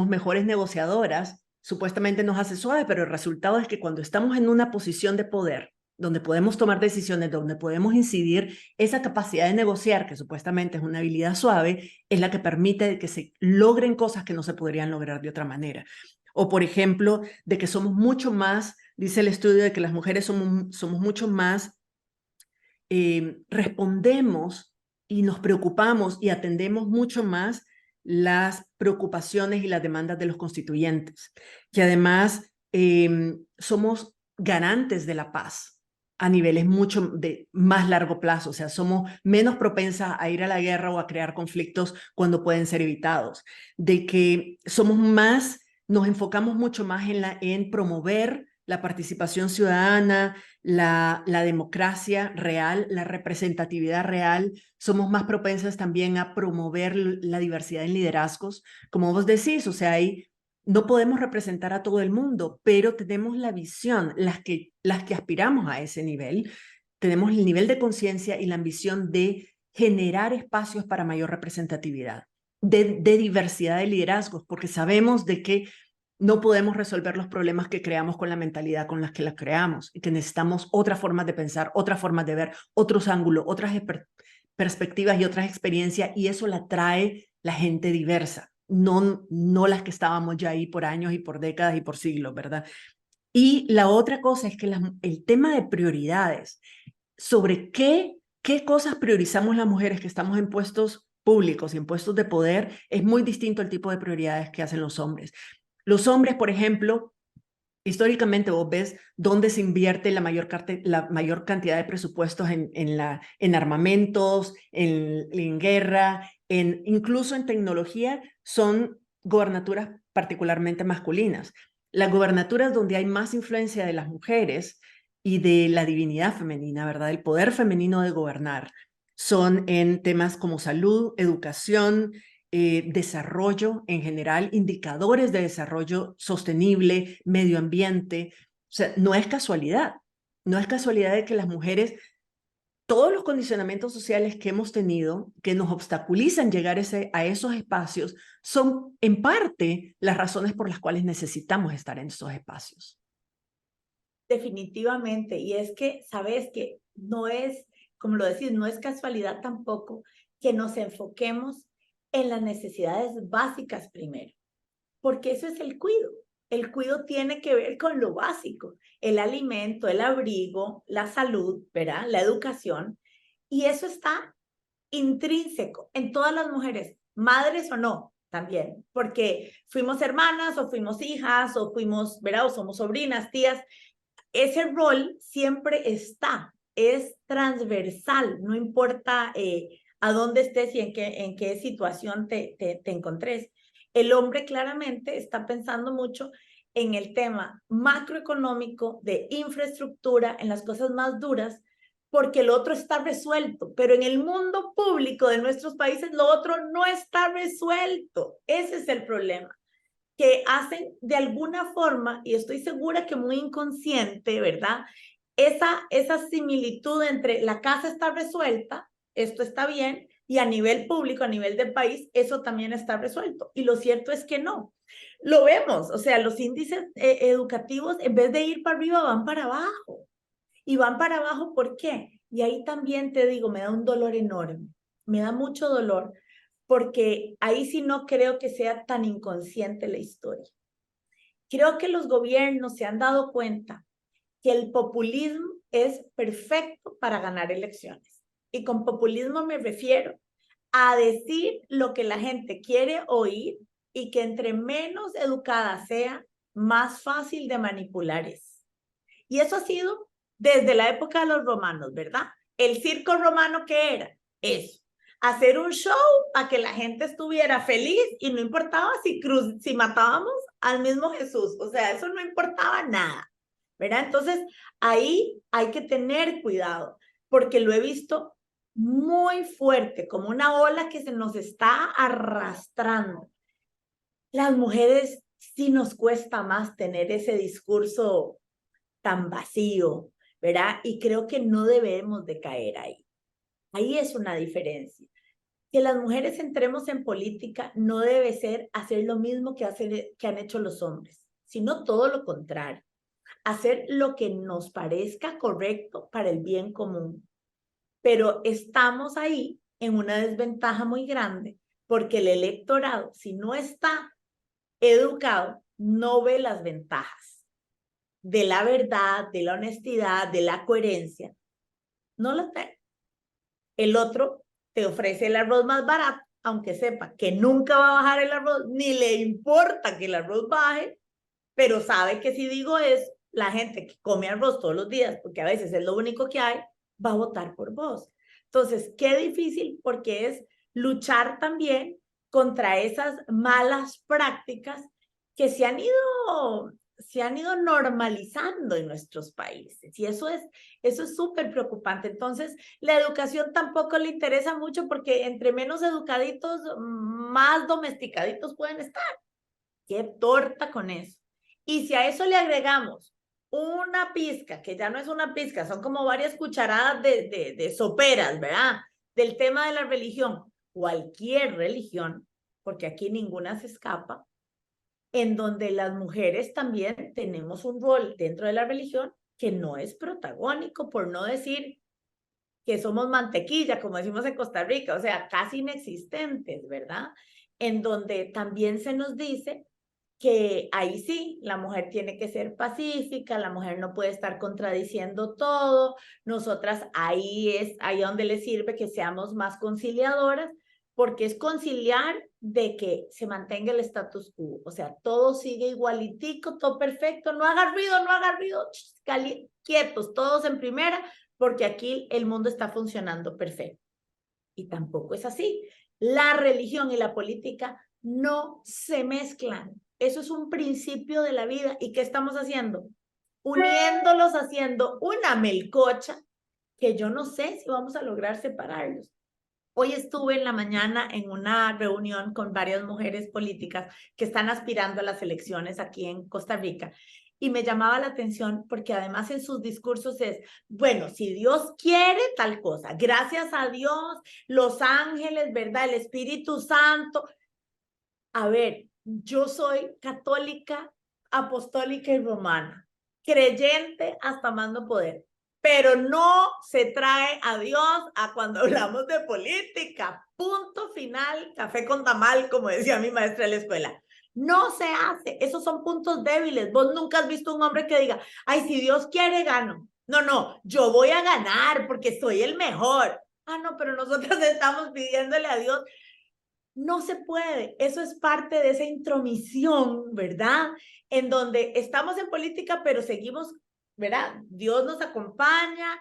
mejores negociadoras, supuestamente nos hace suave, pero el resultado es que cuando estamos en una posición de poder, donde podemos tomar decisiones, donde podemos incidir, esa capacidad de negociar, que supuestamente es una habilidad suave, es la que permite que se logren cosas que no se podrían lograr de otra manera. O, por ejemplo, de que somos mucho más, dice el estudio, de que las mujeres somos mucho más, respondemos y nos preocupamos y atendemos mucho más las preocupaciones y las demandas de los constituyentes, que además somos garantes de la paz a niveles mucho de más largo plazo, o sea, somos menos propensas a ir a la guerra o a crear conflictos cuando pueden ser evitados, de que somos más, nos enfocamos mucho más en promover la participación ciudadana, la democracia real, la representatividad real. Somos más propensas también a promover la diversidad en liderazgos. Como vos decís, o sea, no podemos representar a todo el mundo, pero tenemos la visión, las que aspiramos a ese nivel, tenemos el nivel de conciencia y la ambición de generar espacios para mayor representatividad, de diversidad de liderazgos, porque sabemos de que no podemos resolver los problemas que creamos con la mentalidad con las que las creamos y que necesitamos otras formas de pensar, otras formas de ver, otros ángulos, otras perspectivas y otras experiencias, y eso la trae la gente diversa, no las que estábamos ya ahí por años y por décadas y por siglos, ¿verdad? Y la otra cosa es que el tema de prioridades, sobre qué cosas priorizamos las mujeres que estamos en puestos públicos y en puestos de poder, es muy distinto al tipo de prioridades que hacen los hombres. Los hombres, por ejemplo, históricamente vos ves dónde se invierte la mayor cantidad de presupuestos en armamentos, en guerra, incluso en tecnología, son gobernaturas particularmente masculinas. Las gobernaturas donde hay más influencia de las mujeres y de la divinidad femenina, ¿verdad? El poder femenino de gobernar, son en temas como salud, educación, desarrollo en general, indicadores de desarrollo sostenible, medio ambiente. O sea, no es casualidad. No es casualidad de que las mujeres, todos los condicionamientos sociales que hemos tenido, que nos obstaculizan llegar a esos espacios, son en parte las razones por las cuales necesitamos estar en esos espacios. Definitivamente, y es que, sabes que no es, como lo decís, no es casualidad tampoco que nos enfoquemos en las necesidades básicas primero, porque eso es el cuidado. El cuidado tiene que ver con lo básico, el alimento, el abrigo, la salud, ¿verdad? La educación, y eso está intrínseco en todas las mujeres, madres o no, también, porque fuimos hermanas o fuimos hijas o fuimos, ¿verdad? O somos sobrinas, tías. Ese rol siempre está, es transversal, no importa a dónde estés y en qué situación te encontres. El hombre claramente está pensando mucho en el tema macroeconómico, de infraestructura, en las cosas más duras, porque el otro está resuelto, pero en el mundo público de nuestros países lo otro no está resuelto. Ese es el problema, que hacen de alguna forma, y estoy segura que muy inconsciente, ¿verdad? Esa similitud entre la casa está resuelta, esto está bien, y a nivel público, a nivel del país, eso también está resuelto. Y lo cierto es que no. Lo vemos, o sea, los índices educativos, en vez de ir para arriba, van para abajo. Y van para abajo, ¿por qué? Y ahí también te digo, me da un dolor enorme, me da mucho dolor, porque ahí sí no creo que sea tan inconsciente la historia. Creo que los gobiernos se han dado cuenta que el populismo es perfecto para ganar elecciones. Y con populismo me refiero a decir lo que la gente quiere oír y que entre menos educada sea, más fácil de manipular es. Y eso ha sido desde la época de los romanos, ¿verdad? El circo romano, ¿qué era? Eso. Hacer un show para que la gente estuviera feliz y no importaba si matábamos al mismo Jesús. O sea, eso no importaba nada, ¿verdad? Entonces, ahí hay que tener cuidado, porque lo he visto muy fuerte, como una ola que se nos está arrastrando. Las mujeres sí nos cuesta más tener ese discurso tan vacío, ¿verdad? Y creo que no debemos de caer ahí. Ahí es una diferencia. Que las mujeres entremos en política no debe ser hacer lo mismo que han hecho los hombres, sino todo lo contrario. Hacer lo que nos parezca correcto para el bien común. Pero estamos ahí en una desventaja muy grande porque el electorado, si no está educado, no ve las ventajas de la verdad, de la honestidad, de la coherencia, no las ve. El otro te ofrece el arroz más barato, aunque sepa que nunca va a bajar el arroz, ni le importa que el arroz baje, pero sabe que si digo eso, la gente que come arroz todos los días, porque a veces es lo único que hay, va a votar por vos. Entonces, qué difícil, porque es luchar también contra esas malas prácticas que se han ido normalizando en nuestros países. Y eso es súper preocupante. Entonces, la educación tampoco le interesa mucho, porque entre menos educaditos, más domesticaditos pueden estar. Qué torta con eso. Y si a eso le agregamos una pizca, que ya no es una pizca, son como varias cucharadas de soperas, ¿verdad? Del tema de la religión, cualquier religión, porque aquí ninguna se escapa, en donde las mujeres también tenemos un rol dentro de la religión que no es protagónico, por no decir que somos mantequilla, como decimos en Costa Rica, o sea, casi inexistentes, ¿verdad? En donde también se nos dice que ahí sí, la mujer tiene que ser pacífica, la mujer no puede estar contradiciendo todo, nosotras ahí es ahí donde le sirve que seamos más conciliadoras, porque es conciliar de que se mantenga el status quo, o sea, todo sigue igualitico, todo perfecto, no haga ruido, quietos, todos en primera, porque aquí el mundo está funcionando perfecto. Y tampoco es así. La religión y la política no se mezclan. Eso es un principio de la vida. ¿Y qué estamos haciendo? Uniéndolos, haciendo una melcocha que yo no sé si vamos a lograr separarlos. Hoy estuve en la mañana en una reunión con varias mujeres políticas que están aspirando a las elecciones aquí en Costa Rica, y me llamaba la atención porque además en sus discursos es, bueno, si Dios quiere tal cosa, gracias a Dios, los ángeles, ¿verdad? El Espíritu Santo. A ver, yo soy católica, apostólica y romana, creyente hasta más no poder, pero no se trae a Dios a cuando hablamos de política. Punto final, café con tamal, como decía mi maestra de la escuela. No se hace, esos son puntos débiles. Vos nunca has visto un hombre que diga, ay, si Dios quiere, gano. No, no, yo voy a ganar porque soy el mejor. Ah, no, pero nosotros estamos pidiéndole a Dios. No se puede, eso es parte de esa intromisión, ¿verdad? En donde estamos en política, pero seguimos, ¿verdad? Dios nos acompaña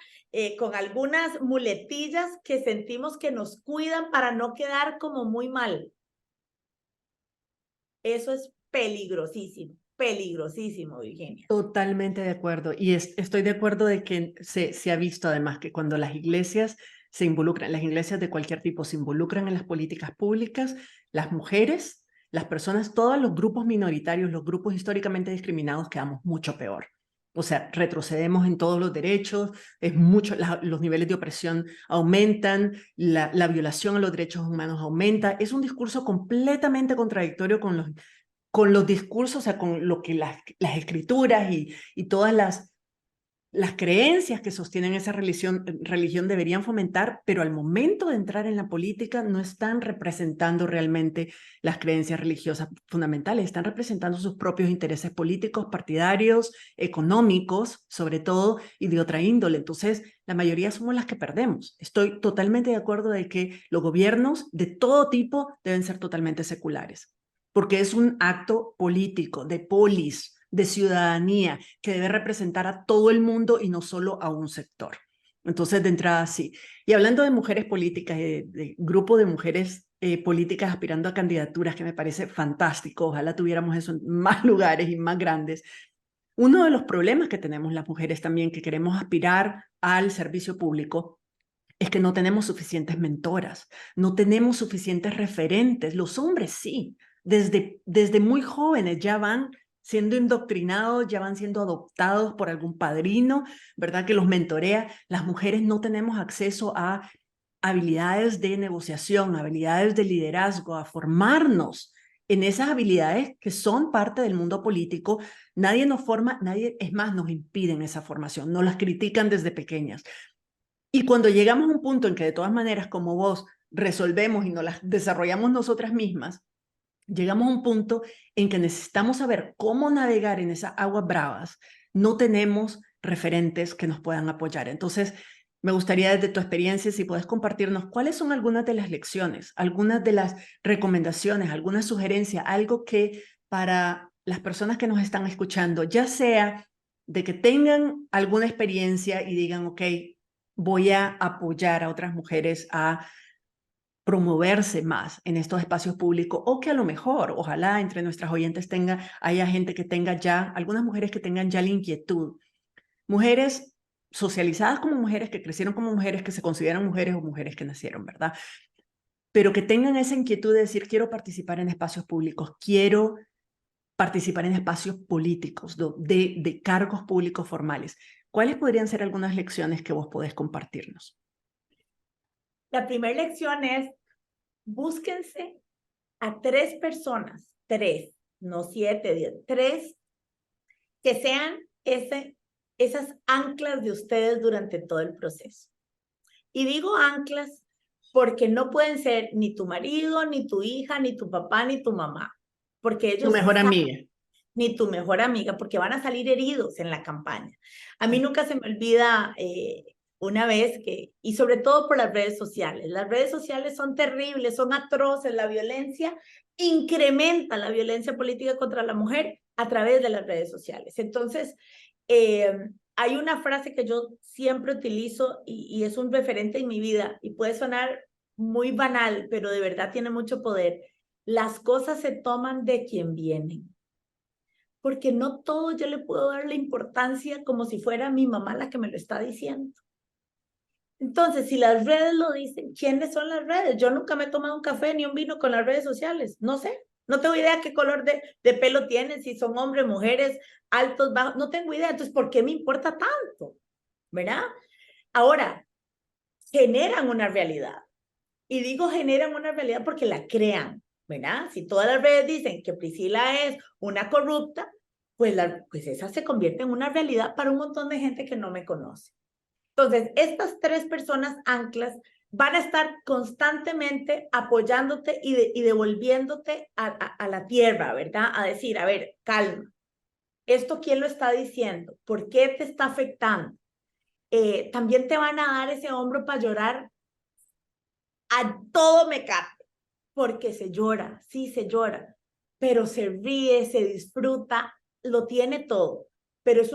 con algunas muletillas que sentimos que nos cuidan para no quedar como muy mal. Eso es peligrosísimo, Virginia. Totalmente de acuerdo. Y estoy de acuerdo de que se ha visto además que cuando las iglesias se involucran, las iglesias de cualquier tipo se involucran en las políticas públicas, las mujeres, las personas, todos los grupos minoritarios, los grupos históricamente discriminados, quedamos mucho peor. O sea, retrocedemos en todos los derechos, es mucho, los niveles de opresión aumentan, la violación a los derechos humanos aumenta. Es un discurso completamente contradictorio con los discursos, o sea, con lo que las escrituras y todas las creencias que sostienen esa religión deberían fomentar, pero al momento de entrar en la política no están representando realmente las creencias religiosas fundamentales, están representando sus propios intereses políticos, partidarios, económicos, sobre todo, y de otra índole. Entonces, la mayoría somos las que perdemos. Estoy totalmente de acuerdo de que los gobiernos de todo tipo deben ser totalmente seculares, porque es un acto político, de polis, de ciudadanía, que debe representar a todo el mundo y no solo a un sector. Entonces, de entrada, sí. Y hablando de mujeres políticas, de grupo de mujeres políticas aspirando a candidaturas, que me parece fantástico, ojalá tuviéramos eso en más lugares y más grandes. Uno de los problemas que tenemos las mujeres también que queremos aspirar al servicio público es que no tenemos suficientes mentoras, no tenemos suficientes referentes. Los hombres sí, desde muy jóvenes ya van siendo indoctrinados, ya van siendo adoptados por algún padrino, ¿verdad? Que los mentorea. Las mujeres no tenemos acceso a habilidades de negociación, habilidades de liderazgo, a formarnos en esas habilidades que son parte del mundo político. Nadie nos forma, nadie, es más, nos impiden esa formación, nos las critican desde pequeñas. Y cuando llegamos a un punto en que de todas maneras, como vos, resolvemos y nos las desarrollamos nosotras mismas, llegamos a un punto en que necesitamos saber cómo navegar en esas aguas bravas. No tenemos referentes que nos puedan apoyar. Entonces, me gustaría desde tu experiencia, si puedes compartirnos cuáles son algunas de las lecciones, algunas de las recomendaciones, alguna sugerencia, algo que para las personas que nos están escuchando, ya sea de que tengan alguna experiencia y digan, ok, voy a apoyar a otras mujeres a promoverse más en estos espacios públicos, o que a lo mejor, ojalá entre nuestras oyentes haya gente que tenga ya, algunas mujeres que tengan ya la inquietud, mujeres socializadas como mujeres, que crecieron como mujeres, que se consideran mujeres o mujeres que nacieron, ¿verdad? Pero que tengan esa inquietud de decir, quiero participar en espacios públicos, quiero participar en espacios políticos, de cargos públicos formales. ¿Cuáles podrían ser algunas lecciones que vos podés compartirnos? La primera lección es, búsquense a 3 personas, 3, no 7, 10, 3, que sean esas anclas de ustedes durante todo el proceso. Y digo anclas porque no pueden ser ni tu marido, ni tu hija, ni tu papá, ni tu mamá, porque Tu ellos mejor amiga. ni tu mejor amiga, porque van a salir heridos en la campaña. A mí nunca se me olvida una vez y sobre todo por las redes sociales son terribles, son atroces, la violencia incrementa la violencia política contra la mujer a través de las redes sociales. Entonces, hay una frase que yo siempre utilizo y es un referente en mi vida y puede sonar muy banal, pero de verdad tiene mucho poder. Las cosas se toman de quien vienen, porque no todo yo le puedo dar la importancia como si fuera mi mamá la que me lo está diciendo. Entonces, si las redes lo dicen, ¿quiénes son las redes? Yo nunca me he tomado un café ni un vino con las redes sociales, no sé. No tengo idea qué color de pelo tienen, si son hombres, mujeres, altos, bajos, no tengo idea. Entonces, ¿por qué me importa tanto? ¿Verdad? Ahora, generan una realidad. Y digo generan una realidad porque la crean, ¿verdad? Si todas las redes dicen que Priscila es una corrupta, pues esa se convierte en una realidad para un montón de gente que no me conoce. Entonces, estas 3 personas anclas van a estar constantemente apoyándote y devolviéndote a la tierra, ¿verdad? A decir, a ver, calma. ¿Esto quién lo está diciendo? ¿Por qué te está afectando? También te van a dar ese hombro para llorar a todo mecate, porque se llora, sí se llora, pero se ríe, se disfruta, lo tiene todo, pero es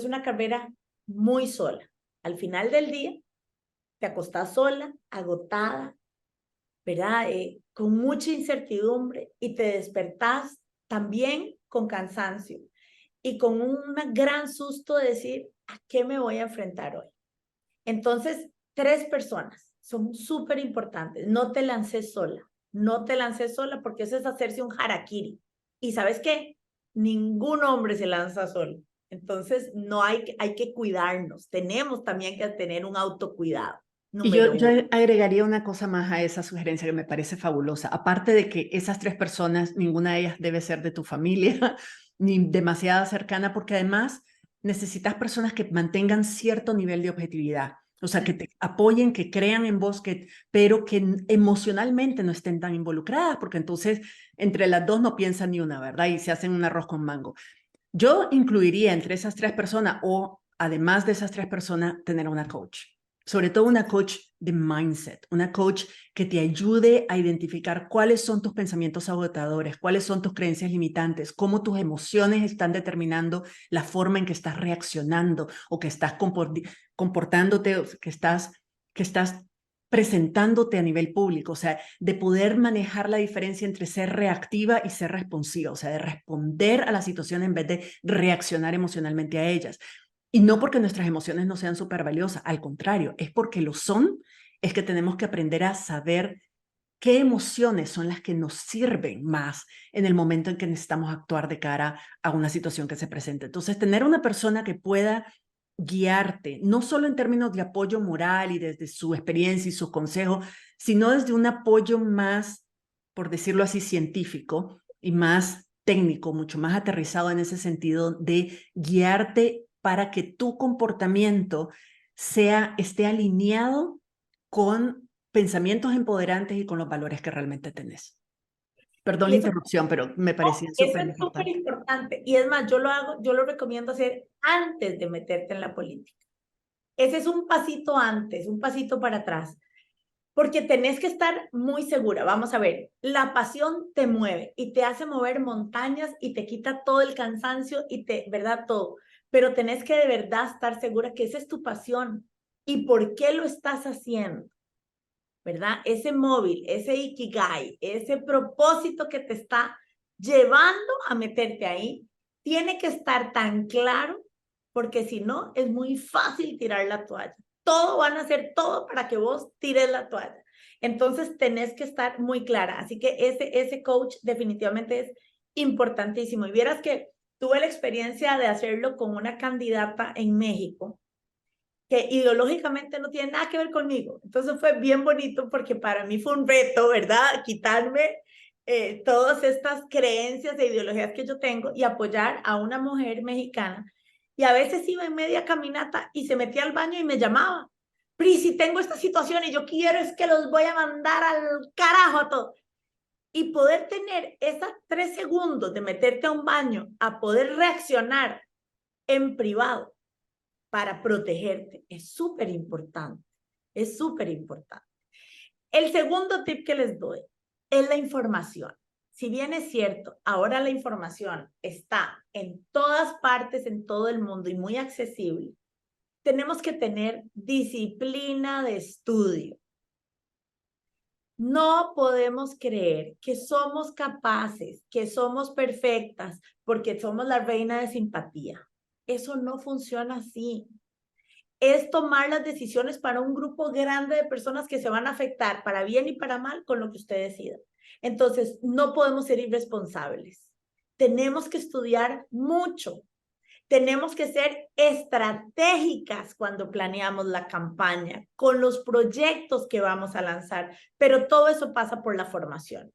una carrera muy sola. Al final del día, te acostás sola, agotada, ¿verdad? Con mucha incertidumbre y te despertás también con cansancio y con un gran susto de decir, ¿a qué me voy a enfrentar hoy? Entonces, 3 personas son súper importantes. No te lances sola, no te lances sola porque eso es hacerse un harakiri. ¿Y sabes qué? Ningún hombre se lanza solo. Entonces, no hay que cuidarnos. Tenemos también que tener un autocuidado. Y Número yo 1. agregaría una cosa más a esa sugerencia que me parece fabulosa. Aparte de que esas 3 personas, ninguna de ellas debe ser de tu familia, ni demasiado cercana, porque además necesitas personas que mantengan cierto nivel de objetividad. O sea, que te apoyen, que crean en vos, pero que emocionalmente no estén tan involucradas, porque entonces entre las dos no piensan ni una, ¿verdad? Y se hacen un arroz con mango. Yo incluiría entre esas 3 personas, o además de esas 3 personas, tener una coach. Sobre todo una coach de mindset, una coach que te ayude a identificar cuáles son tus pensamientos agotadores, cuáles son tus creencias limitantes, cómo tus emociones están determinando la forma en que estás reaccionando o que estás comportándote, o que estás presentándote a nivel público, o sea, de poder manejar la diferencia entre ser reactiva y ser responsiva, o sea, de responder a la situación en vez de reaccionar emocionalmente a ellas. Y no porque nuestras emociones no sean súper valiosas, al contrario, es porque lo son, es que tenemos que aprender a saber qué emociones son las que nos sirven más en el momento en que necesitamos actuar de cara a una situación que se presente. Entonces, tener una persona que pueda guiarte, no solo en términos de apoyo moral y desde su experiencia y sus consejos, sino desde un apoyo más, por decirlo así, científico y más técnico, mucho más aterrizado en ese sentido de guiarte para que tu comportamiento esté alineado con pensamientos empoderantes y con los valores que realmente tenés. Perdón Y la eso, interrupción, pero me no, parecía eso súper es súper importante. importante. Y es más, yo lo hago, yo lo recomiendo hacer antes de meterte en la política. Ese es un pasito antes, un pasito para atrás. Porque tenés que estar muy segura. Vamos a ver, la pasión te mueve y te hace mover montañas y te quita todo el cansancio y te, ¿verdad? Todo. Pero tenés que de verdad estar segura que esa es tu pasión y por qué lo estás haciendo, ¿verdad? Ese móvil, ese ikigai, ese propósito que te está llevando a meterte ahí, tiene que estar tan claro porque si no, es muy fácil tirar la toalla. Todo van a hacer todo para que vos tires la toalla. Entonces, tenés que estar muy clara. Así que ese coach definitivamente es importantísimo. Y vieras que tuve la experiencia de hacerlo con una candidata en México que ideológicamente no tiene nada que ver conmigo. Entonces fue bien bonito porque para mí fue un reto, ¿verdad? Quitarme todas estas creencias e ideologías que yo tengo y apoyar a una mujer mexicana. Y a veces iba en media caminata y se metía al baño y me llamaba. Pri, si tengo esta situación y yo quiero es que los voy a mandar al carajo a todos. Y poder tener esas 3 segundos de meterte a un baño a poder reaccionar en privado para protegerte es súper importante. Es súper importante. El segundo tip que les doy es la información. Si bien es cierto, ahora la información está en todas partes, en todo el mundo y muy accesible, tenemos que tener disciplina de estudio. No podemos creer que somos capaces, que somos perfectas, porque somos la reina de simpatía. Eso no funciona así. Es tomar las decisiones para un grupo grande de personas que se van a afectar para bien y para mal con lo que usted decida. Entonces, no podemos ser irresponsables. Tenemos que estudiar mucho. Tenemos que ser estratégicas cuando planeamos la campaña, con los proyectos que vamos a lanzar, pero todo eso pasa por la formación.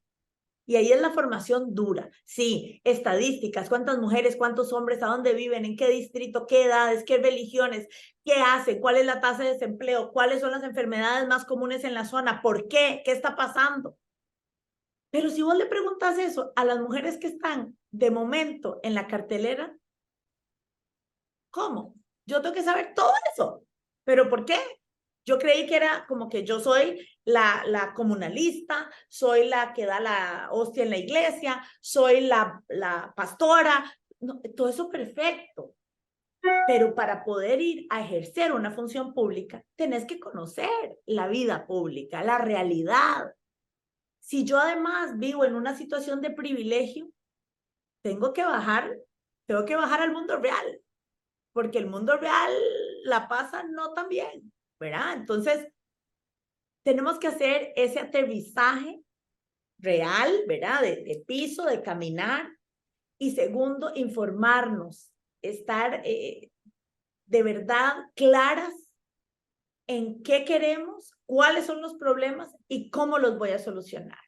Y ahí es la formación dura. Sí, estadísticas, cuántas mujeres, cuántos hombres, a dónde viven, en qué distrito, qué edades, qué religiones, qué hacen, cuál es la tasa de desempleo, cuáles son las enfermedades más comunes en la zona, por qué está pasando. Pero si vos le preguntas eso a las mujeres que están de momento en la cartelera, ¿cómo? Yo tengo que saber todo eso. ¿Pero por qué? Yo creí que era como que yo soy la comunalista, soy la que da la hostia en la iglesia, soy la pastora, no, todo eso perfecto. Pero para poder ir a ejercer una función pública, tenés que conocer la vida pública, la realidad. Si yo además vivo en una situación de privilegio, tengo que bajar al mundo real, porque el mundo real la pasa no tan bien, ¿verdad? Entonces, tenemos que hacer ese aterrizaje real, ¿verdad? De piso, de caminar. Y segundo, informarnos, estar de verdad claras en qué queremos, cuáles son los problemas y cómo los voy a solucionar.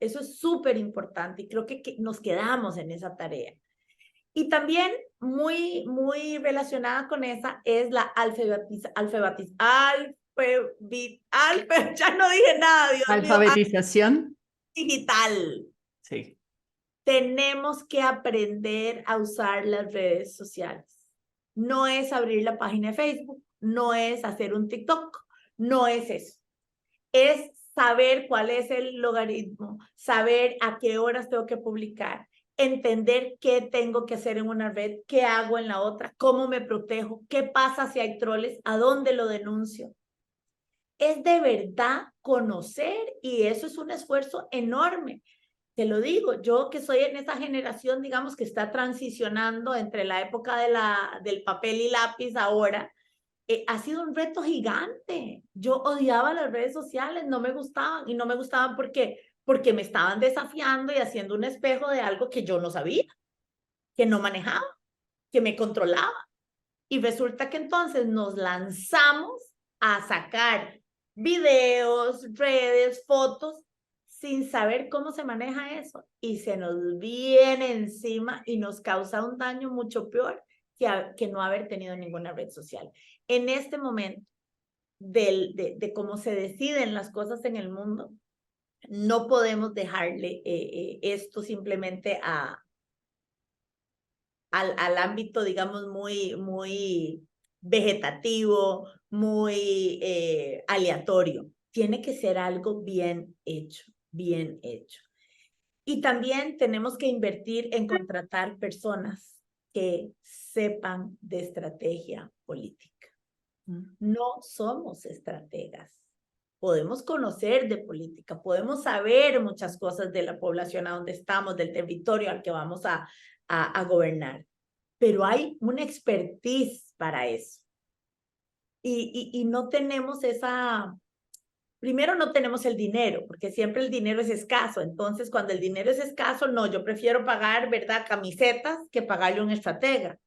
Eso es súper importante y creo que nos quedamos en esa tarea. Y también muy relacionada con esa es la ya no dije nada, Dios mío, Alfabetización. digital. Sí. Tenemos que aprender a usar las redes sociales. No es abrir la página de Facebook, no es hacer un TikTok, no es eso. Es saber cuál es el logaritmo, saber a qué horas tengo que publicar, entender qué tengo que hacer en una red, qué hago en la otra, cómo me protejo, qué pasa si hay troles, a dónde lo denuncio. Es de verdad conocer y eso es un esfuerzo enorme. Te lo digo, yo que soy en esa generación, digamos, que está transicionando entre la época del papel y lápiz ahora, ha sido un reto gigante. Yo odiaba las redes sociales, no me gustaban y no me gustaban porque me estaban desafiando y haciendo un espejo de algo que yo no sabía, que no manejaba, que me controlaba. Y resulta que entonces nos lanzamos a sacar videos, redes, fotos, sin saber cómo se maneja eso. Y se nos viene encima y nos causa un daño mucho peor que no haber tenido ninguna red social. En este momento de cómo se deciden las cosas en el mundo, No podemos dejarle esto simplemente al ámbito, digamos, muy vegetativo, muy aleatorio. Tiene que ser algo bien hecho, bien hecho. Y también tenemos que invertir en contratar personas que sepan de estrategia política. No somos estrategas. Podemos conocer de política, podemos saber muchas cosas de la población a donde estamos, del territorio al que vamos a gobernar, pero hay una expertise para eso. Y no tenemos primero no tenemos el dinero, porque siempre el dinero es escaso. Entonces, cuando el dinero es escaso, no, yo prefiero pagar, ¿verdad?, camisetas que pagarle a un estratega.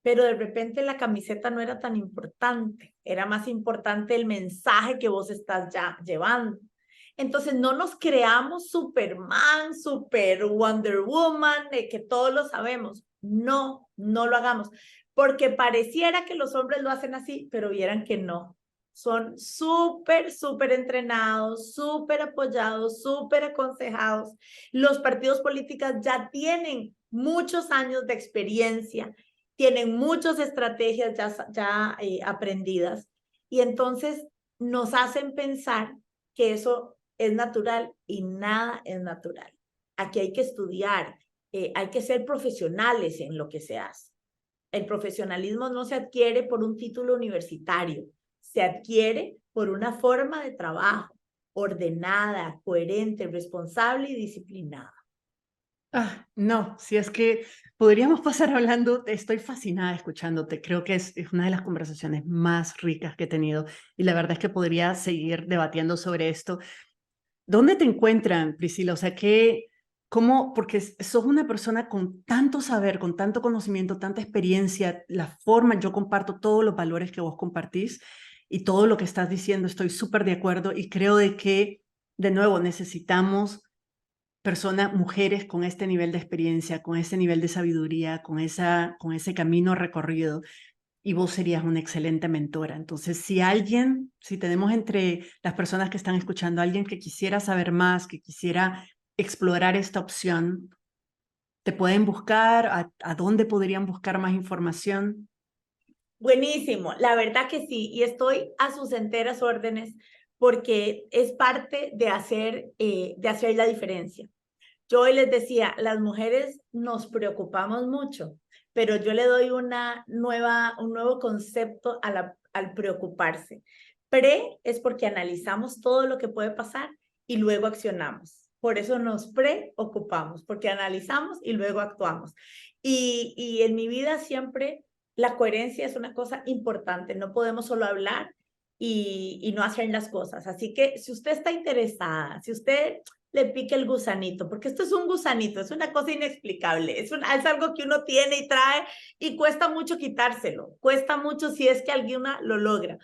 Pero de repente la camiseta no era tan importante, era más importante el mensaje que vos estás ya llevando. Entonces no nos creamos Superman, Super Wonder Woman, que todos lo sabemos. No, no lo hagamos, porque pareciera que los hombres lo hacen así, pero vieran que no. Son súper entrenados, súper apoyados, súper aconsejados. Los partidos políticos ya tienen muchos años de experiencia, tienen muchas estrategias ya aprendidas, y entonces nos hacen pensar que eso es natural, y nada es natural. Aquí hay que estudiar, hay que ser profesionales en lo que se hace. El profesionalismo no se adquiere por un título universitario, se adquiere por una forma de trabajo ordenada, coherente, responsable y disciplinada. No, si es que podríamos pasar hablando, estoy fascinada escuchándote, creo que es una de las conversaciones más ricas que he tenido y la verdad es que podría seguir debatiendo sobre esto. ¿Dónde te encuentran, Priscila? O sea, ¿cómo? Porque sos una persona con tanto saber, con tanto conocimiento, tanta experiencia, la forma, yo comparto todos los valores que vos compartís y todo lo que estás diciendo, estoy súper de acuerdo y creo de que, de nuevo, necesitamos personas, mujeres con este nivel de experiencia, con ese nivel de sabiduría, con ese camino recorrido, y vos serías una excelente mentora. Entonces, si tenemos entre las personas que están escuchando a alguien que quisiera saber más, que quisiera explorar esta opción, ¿te pueden buscar? ¿A dónde podrían buscar más información? Buenísimo, la verdad que sí, y estoy a sus enteras órdenes porque es parte de hacer la diferencia. Yo hoy les decía, las mujeres nos preocupamos mucho, pero yo le doy un nuevo concepto al preocuparse. Pre es porque analizamos todo lo que puede pasar y luego accionamos. Por eso nos preocupamos, porque analizamos y luego actuamos. Y en mi vida siempre la coherencia es una cosa importante. No podemos solo hablar y no hacer las cosas. Así que si usted está interesada, si usted le pique el gusanito, porque esto es un gusanito, es una cosa inexplicable, es algo que uno tiene y trae y cuesta mucho quitárselo, cuesta mucho si es que alguna lo logra.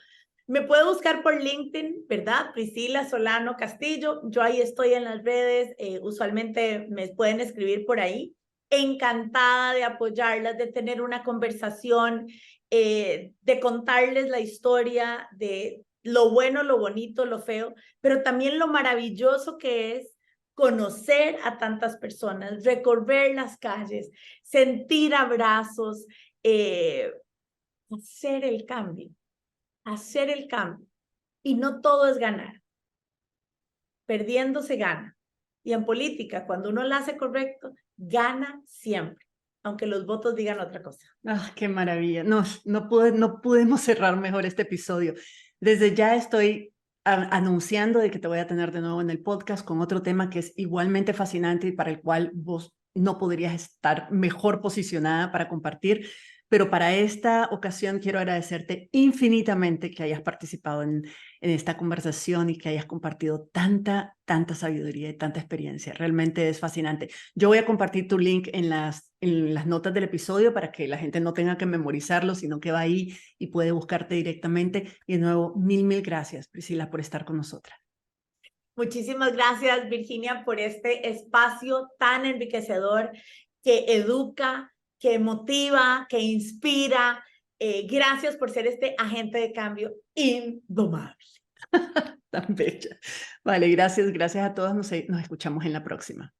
Me puede buscar por LinkedIn, ¿verdad? Priscila Solano Castillo, yo ahí estoy en las redes, usualmente me pueden escribir por ahí. Encantada de apoyarlas, de tener una conversación, de contarles la historia de lo bueno, lo bonito, lo feo, pero también lo maravilloso que es conocer a tantas personas, recorrer las calles, sentir abrazos, hacer el cambio, hacer el cambio. Y no todo es ganar. Perdiendo se gana. Y en política, cuando uno la hace correcto, gana siempre, aunque los votos digan otra cosa. Qué maravilla. No podemos cerrar mejor este episodio. Desde ya estoy anunciando de que te voy a tener de nuevo en el podcast con otro tema que es igualmente fascinante y para el cual vos no podrías estar mejor posicionada para compartir. Pero para esta ocasión quiero agradecerte infinitamente que hayas participado en esta conversación y que hayas compartido tanta sabiduría y tanta experiencia. Realmente es fascinante. Yo voy a compartir tu link en las notas del episodio para que la gente no tenga que memorizarlo, sino que va ahí y puede buscarte directamente. Y de nuevo, mil gracias, Priscila, por estar con nosotras. Muchísimas gracias, Virginia, por este espacio tan enriquecedor que educa, que motiva, que inspira. Gracias por ser este agente de cambio indomable. Tan bella. Vale, gracias a todos. Nos escuchamos en la próxima.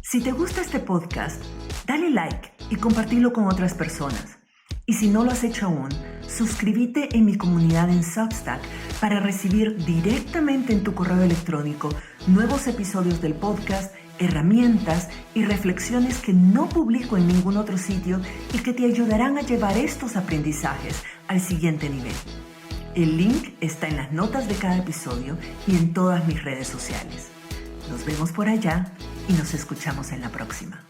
Si te gusta este podcast, dale like y compartilo con otras personas. Y si no lo has hecho aún, suscríbete en mi comunidad en Substack para recibir directamente en tu correo electrónico nuevos episodios del podcast, herramientas y reflexiones que no publico en ningún otro sitio y que te ayudarán a llevar estos aprendizajes al siguiente nivel. El link está en las notas de cada episodio y en todas mis redes sociales. Nos vemos por allá y nos escuchamos en la próxima.